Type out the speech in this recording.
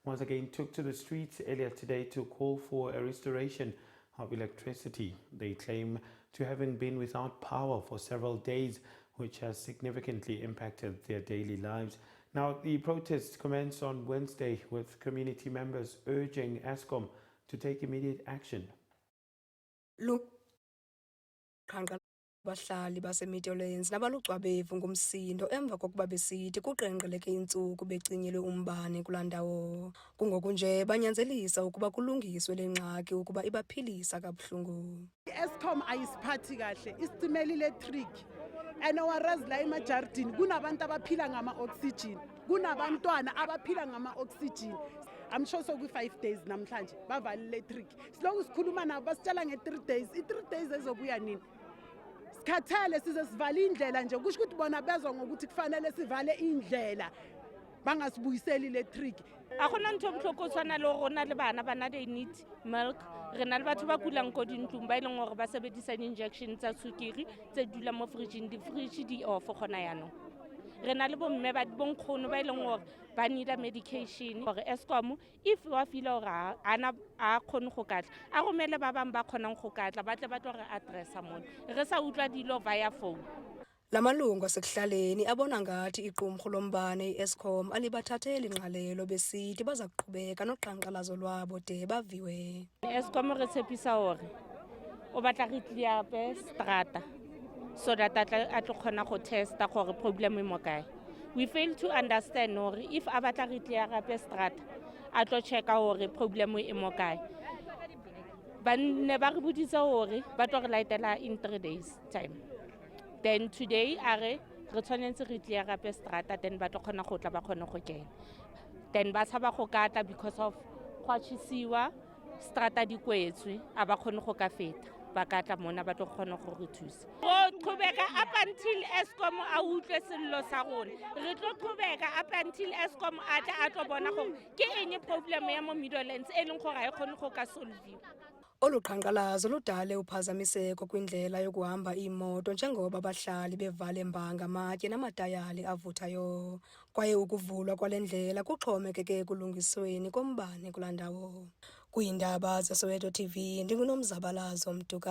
once again took to the streets earlier today to call for a restoration of electricity. They claim to having been without power for several days, which has significantly impacted their daily lives. Now, the protests commenced on Wednesday with community members urging Eskom to take immediate action. Bahlali baseMeadowlands nabalucwabevu ngumsindo emva kokuba besithi kuqengqeleke intsuku becinyelwe umbane kulaa ndawo. Kungoku nje banyanzelisa ukuba kulungiswe le ngxaki ukuba ibaphilisa kabuhlungu. Eskom ayisiphathi kahle, isitimela electric. And whereas la emajardini kunabantu abaphila ngama-oxygen, kunabantwana abaphila ngama-oxygen. I'm sure so ku 5 days namhlanje bavale electric. Silongu sikhuluma nabo basitshela nge 3 days. I3 days ezobuya nini? Sikhathele size sivale indlela nje kusho ukuthi bona bezwa ngokuthi kufanele sivale indlela bangasibuyiseli electric. A gona ntho botlhoko tshwana le rona le bana bana they need milk. Re na le batho ba kulang ko dintlong ba ileng gore ba sebedisa di-injection tsa sukiri tse dula mo fridging, di-fridge di off gona yanong. Re na le bomme ba bonkgono ba ileng gore ba need medication gore Eskom if wa fila gore a khone go katla a romele ba bang ba khonang go katla ba tle ba tlo re addressa mona re sa utlwa dilo via phone. La malungu asekuhlaleni abona ngathi iqumrhu lombane iEskom alibathatheli ingqalelo besithi baza kuqhubeka noqhankqalazo lwabo de baviwe. Eskom re tshepisa hore o batla re clear pe strata so that a tlo khona go testa gore problem e mo kae. We fail to understand hore if a batla re clear pe strata a tlo checka hore problem e mo kae. Ba ne ba re boditse hore ba tlo re laetela in 3 days time. Then today are re tshwanetse re clear pe strata then ba tlo khona go tla ba khona go kena. Then ba tshaba go katla because of khwatshisiwa strata di kwetswe a ba khone go ka feta ba katla mona ba tlo khona go re thusa. Go qhubeka up until Eskom a utlwe sello sa rona. Re tlo qhubeka up until Eskom a tlo bona gore ke eng problem ya mo Meadowlands e leng gore a e khone go ka solve. Olu qhankqalazo ludale uphazamiseko kwindlela yokuhamba iimoto njengoba abahlali bevale mbanga amatye namatayali avuthayo. Kwaye ukuvulwa kwale ndlela kuxhomekeke kulungisweni kombane kulaa ndawo. Kwiindaba zeSoweto TV, ndinguNomzabalazo Mtuka.